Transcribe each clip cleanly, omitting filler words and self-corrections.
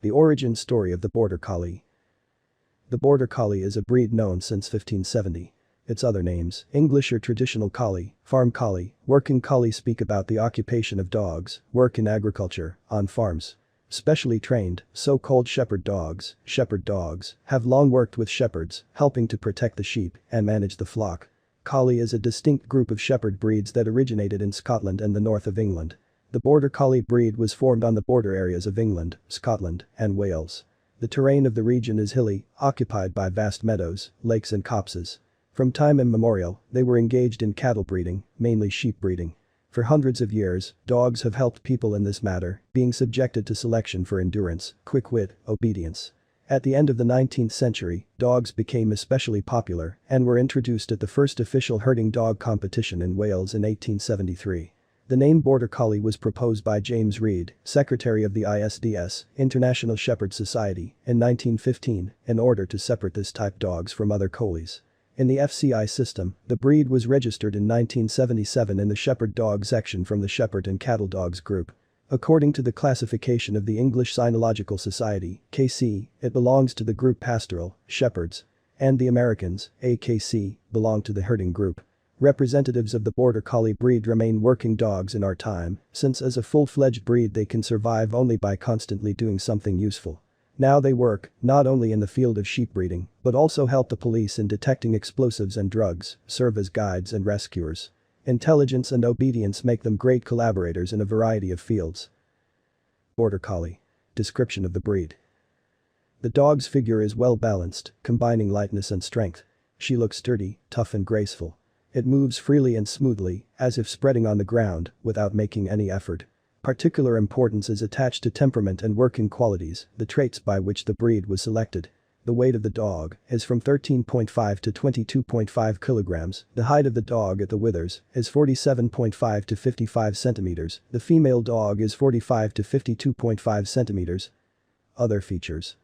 The origin story of the Border Collie. The Border Collie is a breed known since 1570. Its other names, English or traditional collie, farm collie, working collie, speak about the occupation of dogs, work in agriculture, on farms. Specially trained, so-called shepherd dogs, have long worked with shepherds, helping to protect the sheep and manage the flock. Collie is a distinct group of shepherd breeds that originated in Scotland and the north of England. The Border Collie breed was formed on the border areas of England, Scotland, and Wales. The terrain of the region is hilly, occupied by vast meadows, lakes and copses. From time immemorial, they were engaged in cattle breeding, mainly sheep breeding. For hundreds of years, dogs have helped people in this matter, being subjected to selection for endurance, quick wit, obedience. At the end of the 19th century, dogs became especially popular and were introduced at the first official herding dog competition in Wales in 1873. The name Border Collie was proposed by James Reed, secretary of the ISDS, International Shepherd Society, in 1915, in order to separate this type dogs from other collies. In the FCI system, the breed was registered in 1977 in the shepherd dog section from the Shepherd and Cattle Dogs group. According to the classification of the English Cynological Society, KC, it belongs to the group Pastoral, Shepherds. And the Americans, AKC, belong to the herding group. Representatives of the Border Collie breed remain working dogs in our time, since as a full-fledged breed they can survive only by constantly doing something useful. Now they work, not only in the field of sheep breeding, but also help the police in detecting explosives and drugs, serve as guides and rescuers. Intelligence and obedience make them great collaborators in a variety of fields. Border Collie. Description of the breed. The dog's figure is well balanced, combining lightness and strength. She looks sturdy, tough and graceful. It moves freely and smoothly, as if spreading on the ground, without making any effort. Particular importance is attached to temperament and working qualities, the traits by which the breed was selected. The weight of the dog is from 13.5 to 22.5 kilograms, the height of the dog at the withers is 47.5 to 55 centimeters, the female dog is 45 to 52.5 centimeters. Other features.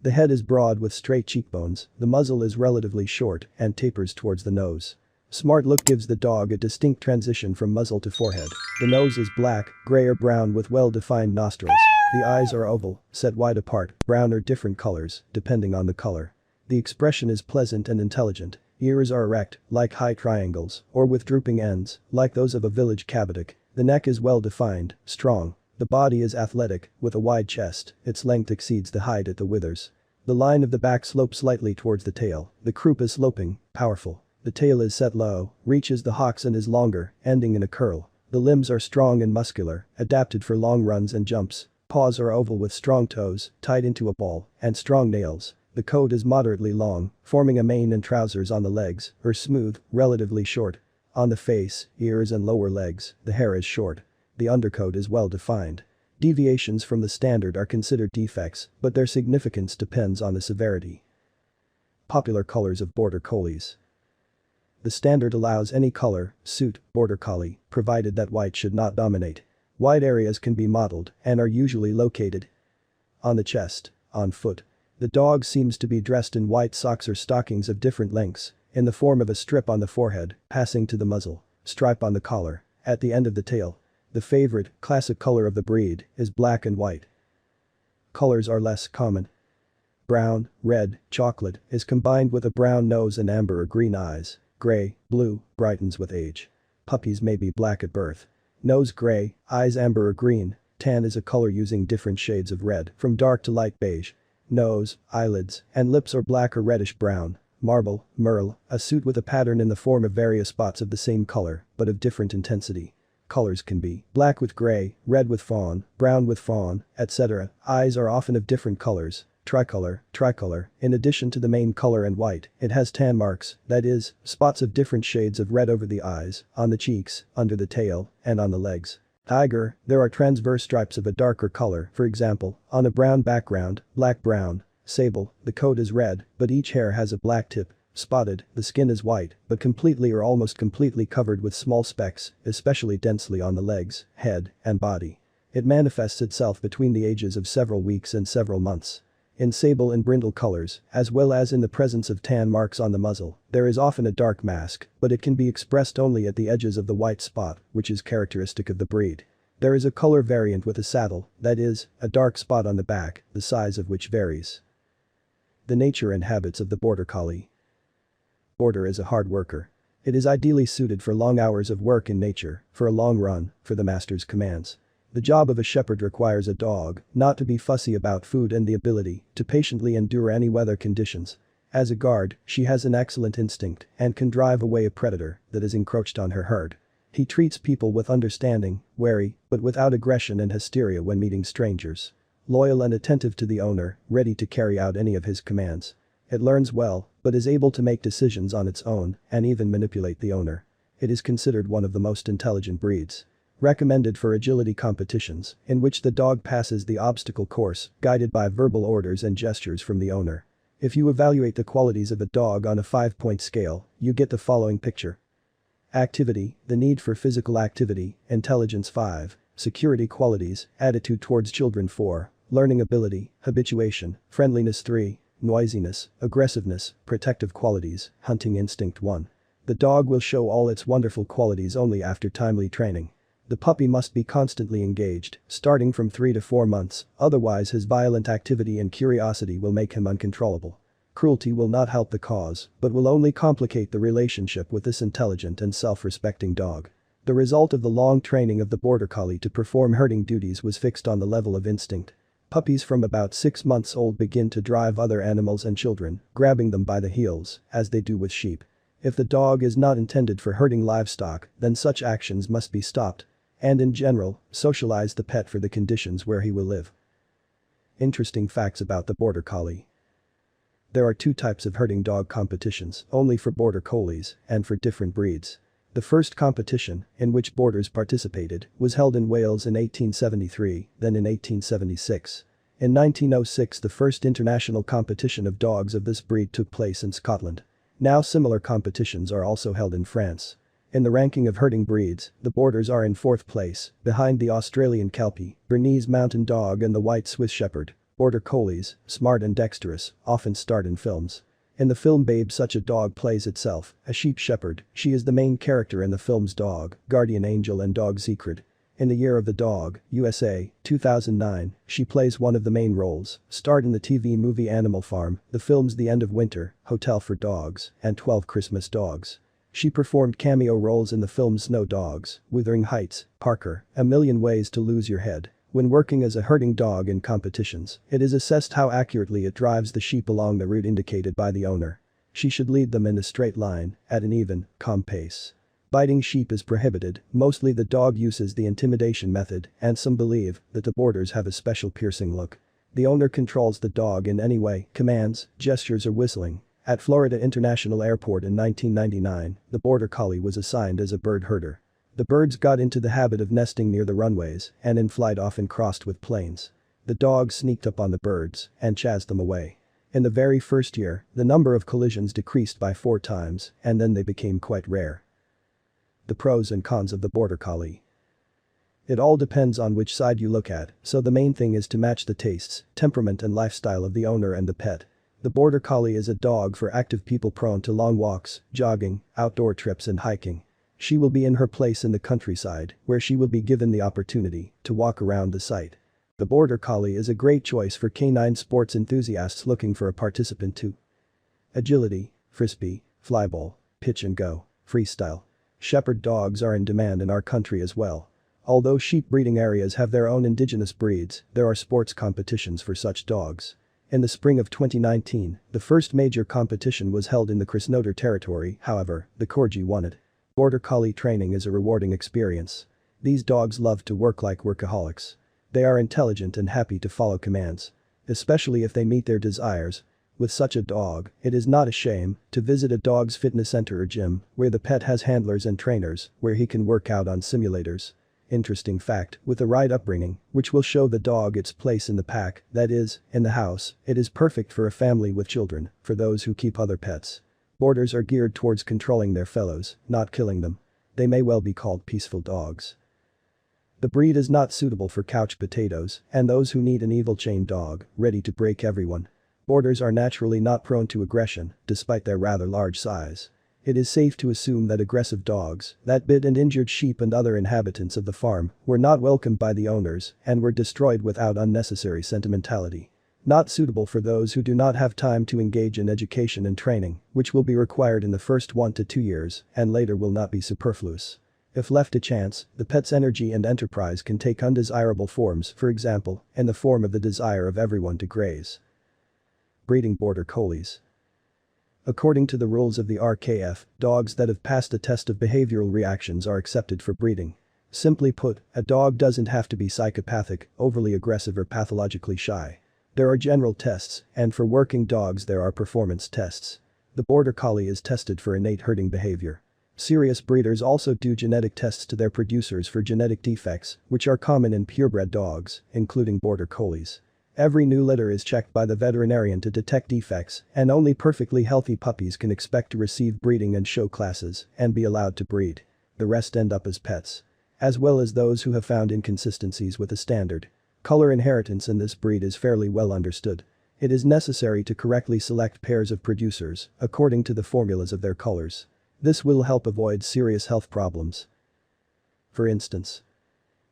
The head is broad with straight cheekbones, the muzzle is relatively short and tapers towards the nose. Smart look gives the dog a distinct transition from muzzle to forehead. The nose is black, gray or brown with well-defined nostrils. The eyes are oval, set wide apart, brown or different colors, depending on the color. The expression is pleasant and intelligent. Ears are erect, like high triangles, or with drooping ends, like those of a village cabotic. The neck is well-defined, strong. The body is athletic, with a wide chest, its length exceeds the height at the withers. The line of the back slopes slightly towards the tail. The croup is sloping, powerful. The tail is set low, reaches the hocks and is longer, ending in a curl. The limbs are strong and muscular, adapted for long runs and jumps. Paws are oval with strong toes, tied into a ball, and strong nails. The coat is moderately long, forming a mane and trousers on the legs, are smooth, relatively short. On the face, ears and lower legs, the hair is short. The undercoat is well defined. Deviations from the standard are considered defects, but their significance depends on the severity. Popular colors of Border Collies. The standard allows any color, suit, Border Collie, provided that white should not dominate. White areas can be modeled and are usually located on the chest, on foot. The dog seems to be dressed in white socks or stockings of different lengths, in the form of a strip on the forehead, passing to the muzzle, stripe on the collar, at the end of the tail. The favorite, classic color of the breed is black and white. Colors are less common. Brown, red, chocolate is combined with a brown nose and amber or green eyes. Gray, blue, brightens with age. Puppies may be black at birth. Nose gray, eyes amber or green. Tan is a color using different shades of red, from dark to light beige. Nose, eyelids, and lips are black or reddish brown. Marble, merle, a suit with a pattern in the form of various spots of the same color, but of different intensity. Colors can be black with gray, red with fawn, brown with fawn, etc. Eyes are often of different colors. Tricolor, in addition to the main color and white, it has tan marks, that is, spots of different shades of red over the eyes, on the cheeks, under the tail, and on the legs. Tiger, there are transverse stripes of a darker color, for example, on a brown background, black-brown. Sable, the coat is red, but each hair has a black tip. Spotted, the skin is white, but completely or almost completely covered with small specks, especially densely on the legs, head, and body. It manifests itself between the ages of several weeks and several months. In sable and brindle colors, as well as in the presence of tan marks on the muzzle, there is often a dark mask, but it can be expressed only at the edges of the white spot, which is characteristic of the breed. There is a color variant with a saddle, that is, a dark spot on the back, the size of which varies. The nature and habits of the Border Collie. Border is a hard worker. It is ideally suited for long hours of work in nature, for a long run, for the master's commands. The job of a shepherd requires a dog not to be fussy about food and the ability to patiently endure any weather conditions. As a guard, she has an excellent instinct and can drive away a predator that has encroached on her herd. He treats people with understanding, wary, but without aggression and hysteria when meeting strangers. Loyal and attentive to the owner, ready to carry out any of his commands. It learns well, but is able to make decisions on its own and even manipulate the owner. It is considered one of the most intelligent breeds. Recommended for agility competitions, in which the dog passes the obstacle course, guided by verbal orders and gestures from the owner. If you evaluate the qualities of a dog on a 5-point scale, you get the following picture. Activity, the need for physical activity, intelligence 5, security qualities, attitude towards children 4, learning ability, habituation, friendliness 3, noisiness, aggressiveness, protective qualities, hunting instinct 1. The dog will show all its wonderful qualities only after timely training. The puppy must be constantly engaged, starting from 3 to 4 months, otherwise his violent activity and curiosity will make him uncontrollable. Cruelty will not help the cause, but will only complicate the relationship with this intelligent and self-respecting dog. The result of the long training of the Border Collie to perform herding duties was fixed on the level of instinct. Puppies from about 6 months old begin to drive other animals and children, grabbing them by the heels, as they do with sheep. If the dog is not intended for herding livestock, then such actions must be stopped. And in general, socialize the pet for the conditions where he will live. Interesting facts about the Border Collie. There are 2 types of herding dog competitions, only for Border Collies and for different breeds. The first competition, in which boarders participated, was held in Wales in 1873, then in 1876. In 1906 the first international competition of dogs of this breed took place in Scotland. Now similar competitions are also held in France. In the ranking of herding breeds, the Borders are in 4th place, behind the Australian Kelpie, Bernese Mountain Dog and the White Swiss Shepherd. Border Collies, smart and dexterous, often starred in films. In the film Babe such a dog plays itself, a sheep shepherd, she is the main character in the films Dog, Guardian Angel and Dog Secret. In The Year of the Dog, USA, 2009, she plays one of the main roles, starred in the TV movie Animal Farm, the films The End of Winter, Hotel for Dogs, and 12 Christmas Dogs. She performed cameo roles in the films Snow Dogs, Wuthering Heights, Parker, A Million Ways to Lose Your Head. When working as a herding dog in competitions, it is assessed how accurately it drives the sheep along the route indicated by the owner. She should lead them in a straight line, at an even, calm pace. Biting sheep is prohibited, mostly the dog uses the intimidation method, and some believe that the boarders have a special piercing look. The owner controls the dog in any way, commands, gestures or whistling. At Florida International Airport in 1999, the Border Collie was assigned as a bird herder. The birds got into the habit of nesting near the runways and in flight often crossed with planes. The dog sneaked up on the birds and chased them away. In the very first year, the number of collisions decreased by 4 times and then they became quite rare. The pros and cons of the Border Collie. It all depends on which side you look at, so the main thing is to match the tastes, temperament and lifestyle of the owner and the pet. The Border Collie is a dog for active people prone to long walks, jogging, outdoor trips and hiking. She will be in her place in the countryside, where she will be given the opportunity to walk around the site. The Border Collie is a great choice for canine sports enthusiasts looking for a participant too. Agility, frisbee, flyball, pitch and go, freestyle. Shepherd dogs are in demand in our country as well. Although sheep breeding areas have their own indigenous breeds, there are sports competitions for such dogs. In the spring of 2019, the first major competition was held in the Krasnodar territory, however, the Corgi won it. Border Collie training is a rewarding experience. These dogs love to work like workaholics. They are intelligent and happy to follow commands. Especially if they meet their desires. With such a dog, it is not a shame to visit a dog's fitness center or gym, where the pet has handlers and trainers, where he can work out on simulators. Interesting fact, with the right upbringing, which will show the dog its place in the pack, that is, in the house, it is perfect for a family with children, for those who keep other pets. Boarders are geared towards controlling their fellows, not killing them. They may well be called peaceful dogs. The breed is not suitable for couch potatoes and those who need an evil chained dog, ready to break everyone. Boarders are naturally not prone to aggression, despite their rather large size. It is safe to assume that aggressive dogs that bit and injured sheep and other inhabitants of the farm were not welcomed by the owners and were destroyed without unnecessary sentimentality. Not suitable for those who do not have time to engage in education and training, which will be required in the first 1 to 2 years and later will not be superfluous. If left to chance, the pet's energy and enterprise can take undesirable forms, for example, in the form of the desire of everyone to graze. Breeding border collies. According to the rules of the RKF, dogs that have passed a test of behavioral reactions are accepted for breeding. Simply put, a dog doesn't have to be psychopathic, overly aggressive or pathologically shy. There are general tests, and for working dogs there are performance tests. The border collie is tested for innate herding behavior. Serious breeders also do genetic tests to their producers for genetic defects, which are common in purebred dogs, including border collies. Every new litter is checked by the veterinarian to detect defects, and only perfectly healthy puppies can expect to receive breeding and show classes and be allowed to breed. The rest end up as pets. As well as those who have found inconsistencies with the standard. Color inheritance in this breed is fairly well understood. It is necessary to correctly select pairs of producers according to the formulas of their colors. This will help avoid serious health problems. For instance,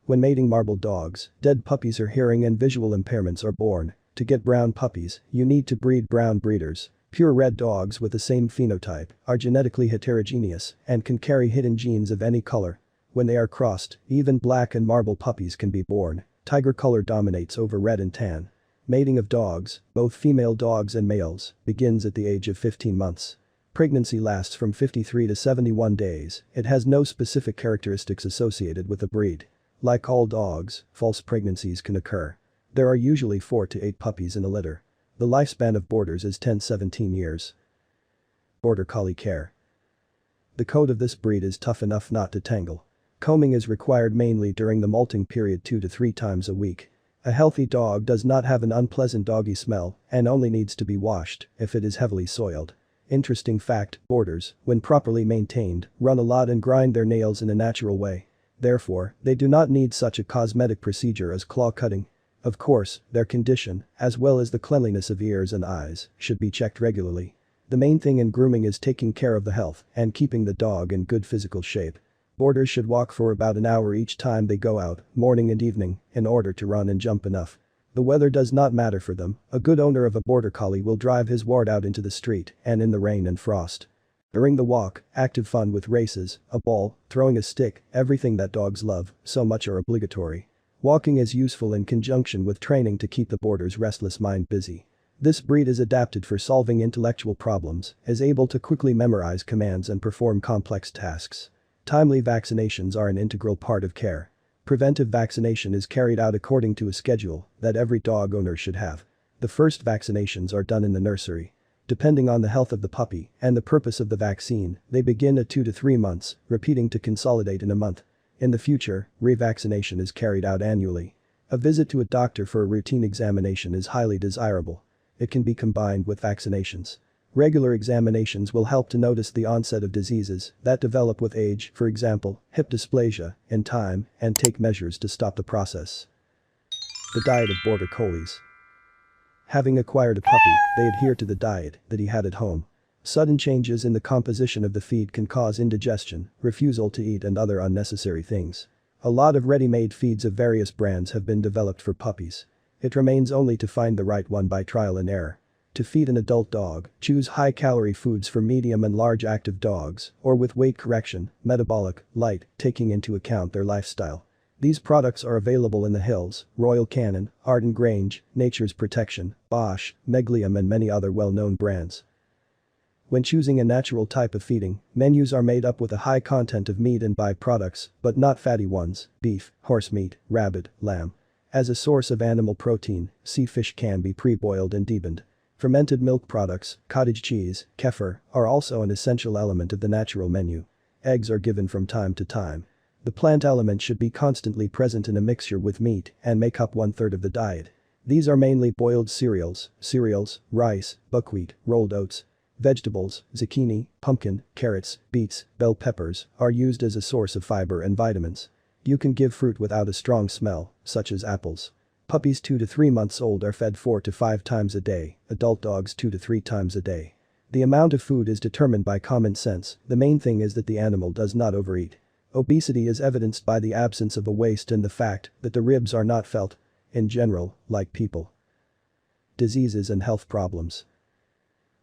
when mating marbled dogs, dead puppies or hearing and visual impairments are born. To get brown puppies, you need to breed brown breeders. Pure red dogs with the same phenotype are genetically heterogeneous and can carry hidden genes of any color. When they are crossed, even black and marble puppies can be born. Tiger color dominates over red and tan. Mating of dogs, both female dogs and males, begins at the age of 15 months. Pregnancy lasts from 53 to 71 days. It has no specific characteristics associated with the breed. Like all dogs, false pregnancies can occur. There are usually 4 to 8 puppies in a litter. The lifespan of boarders is 10-17 years. Border collie care. The coat of this breed is tough enough not to tangle. Combing is required mainly during the molting period 2 to 3 times a week. A healthy dog does not have an unpleasant doggy smell and only needs to be washed if it is heavily soiled. Interesting fact, boarders, when properly maintained, run a lot and grind their nails in a natural way. Therefore, they do not need such a cosmetic procedure as claw cutting. Of course, their condition, as well as the cleanliness of ears and eyes, should be checked regularly. The main thing in grooming is taking care of the health and keeping the dog in good physical shape. Boarders should walk for about an hour each time they go out, morning and evening, in order to run and jump enough. The weather does not matter for them. A good owner of a border collie will drive his ward out into the street and in the rain and frost. During the walk, active fun with races, a ball, throwing a stick, everything that dogs love, so much are obligatory. Walking is useful in conjunction with training to keep the boarder's restless mind busy. This breed is adapted for solving intellectual problems, is able to quickly memorize commands and perform complex tasks. Timely vaccinations are an integral part of care. Preventive vaccination is carried out according to a schedule that every dog owner should have. The first vaccinations are done in the nursery. Depending on the health of the puppy and the purpose of the vaccine, they begin at 2 to 3 months, repeating to consolidate in a month. In the future, revaccination is carried out annually. A visit to a doctor for a routine examination is highly desirable. It can be combined with vaccinations. Regular examinations will help to notice the onset of diseases that develop with age, for example, hip dysplasia, in time, and take measures to stop the process. The diet of border collies. Having acquired a puppy, they adhere to the diet that he had at home. Sudden changes in the composition of the feed can cause indigestion, refusal to eat and other unnecessary things. A lot of ready-made feeds of various brands have been developed for puppies. It remains only to find the right one by trial and error. To feed an adult dog, choose high-calorie foods for medium and large active dogs, or with weight correction, metabolic, light, taking into account their lifestyle. These products are available in the Hills, Royal Canin, Arden Grange, Nature's Protection, Bosch, Meglium and many other well-known brands. When choosing a natural type of feeding, menus are made up with a high content of meat and byproducts, but not fatty ones, beef, horse meat, rabbit, lamb. As a source of animal protein, sea fish can be pre-boiled and deboned. Fermented milk products, cottage cheese, kefir, are also an essential element of the natural menu. Eggs are given from time to time. The plant element should be constantly present in a mixture with meat and make up 1/3 of the diet. These are mainly boiled cereals, rice, buckwheat, rolled oats. Vegetables, zucchini, pumpkin, carrots, beets, bell peppers are used as a source of fiber and vitamins. You can give fruit without a strong smell, such as apples. Puppies 2 to 3 months old are fed 4 to 5 times a day, adult dogs 2 to 3 times a day. The amount of food is determined by common sense, the main thing is that the animal does not overeat. Obesity is evidenced by the absence of a waist and the fact that the ribs are not felt. In general, like people. Diseases and health problems.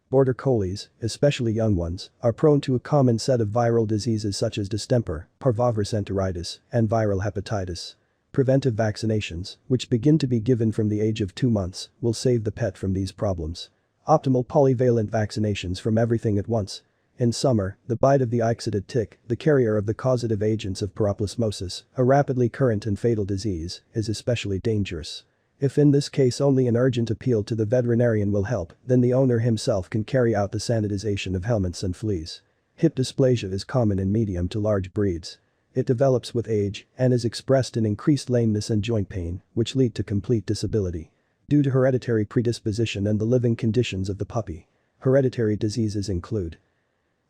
Border collies, especially young ones, are prone to a common set of viral diseases such as distemper, parvovirus enteritis, and viral hepatitis. Preventive vaccinations, which begin to be given from the age of 2 months, will save the pet from these problems. Optimal polyvalent vaccinations from everything at once. In summer, the bite of the ixoid tick, the carrier of the causative agents of paroplasmosis, a rapidly current and fatal disease, is especially dangerous. If in this case only an urgent appeal to the veterinarian will help, then the owner himself can carry out the sanitization of helminths and fleas. Hip dysplasia is common in medium to large breeds. It develops with age and is expressed in increased lameness and joint pain, which lead to complete disability. Due to hereditary predisposition and the living conditions of the puppy. Hereditary diseases include.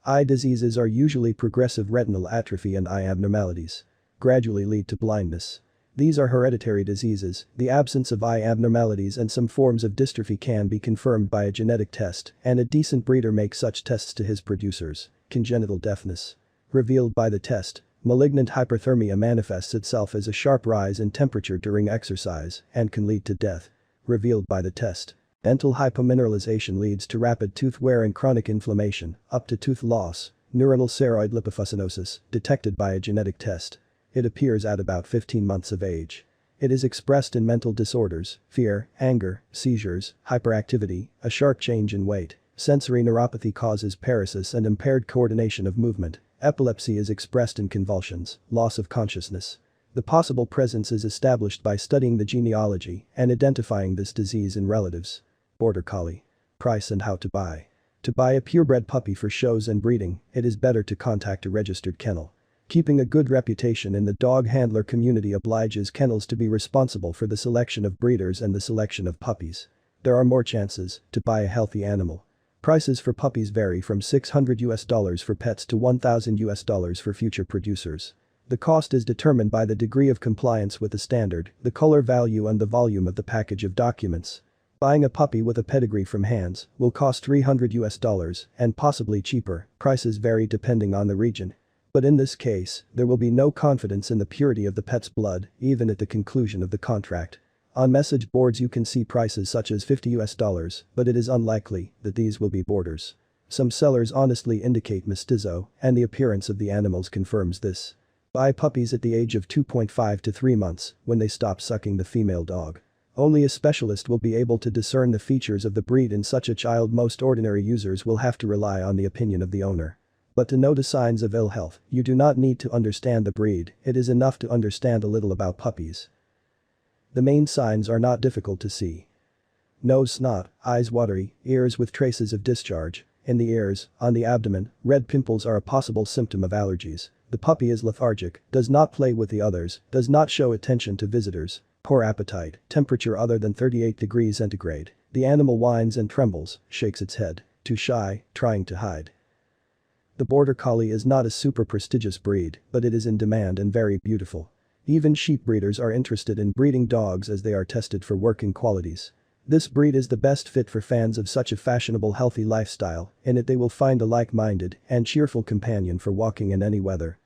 Eye diseases are usually progressive retinal atrophy and eye abnormalities. Gradually lead to blindness. These are hereditary diseases, the absence of eye abnormalities and some forms of dystrophy can be confirmed by a genetic test, and a decent breeder makes such tests to his producers. Congenital deafness. Revealed by the test, malignant hyperthermia manifests itself as a sharp rise in temperature during exercise and can lead to death. Revealed by the test. Dental hypomineralization leads to rapid tooth wear and chronic inflammation, up to tooth loss. Neuronal ceroid lipofuscinosis, detected by a genetic test. It appears at about 15 months of age. It is expressed in mental disorders, fear, anger, seizures, hyperactivity, a sharp change in weight. Sensory neuropathy causes paresis and impaired coordination of movement. Epilepsy is expressed in convulsions, loss of consciousness. The possible presence is established by studying the genealogy and identifying this disease in relatives. Border Collie. Price and how to buy. To buy a purebred puppy for shows and breeding, it is better to contact a registered kennel. Keeping a good reputation in the dog handler community obliges kennels to be responsible for the selection of breeders and the selection of puppies. There are more chances to buy a healthy animal. Prices for puppies vary from $600 for pets to $1,000 for future producers. The cost is determined by the degree of compliance with the standard, the color value and the volume of the package of documents. Buying a puppy with a pedigree from hands will cost $300 and possibly cheaper. Prices vary depending on the region. But in this case, there will be no confidence in the purity of the pet's blood, even at the conclusion of the contract. On message boards you can see prices such as $50, but it is unlikely that these will be boarders. Some sellers honestly indicate mestizo, and the appearance of the animals confirms this. Buy puppies at the age of 2.5 to 3 months, when they stop sucking the female dog. Only a specialist will be able to discern the features of the breed in such a child. Most ordinary users will have to rely on the opinion of the owner. But to notice signs of ill health, you do not need to understand the breed, it is enough to understand a little about puppies. The main signs are not difficult to see. Nose snot, eyes watery, ears with traces of discharge. In the ears, on the abdomen, red pimples are a possible symptom of allergies. The puppy is lethargic, does not play with the others, does not show attention to visitors. Poor appetite, temperature other than 38 degrees centigrade. The animal whines and trembles, shakes its head. Too shy, trying to hide. The Border Collie is not a super prestigious breed, but it is in demand and very beautiful. Even sheep breeders are interested in breeding dogs as they are tested for working qualities. This breed is the best fit for fans of such a fashionable healthy lifestyle. In it they will find a like-minded and cheerful companion for walking in any weather.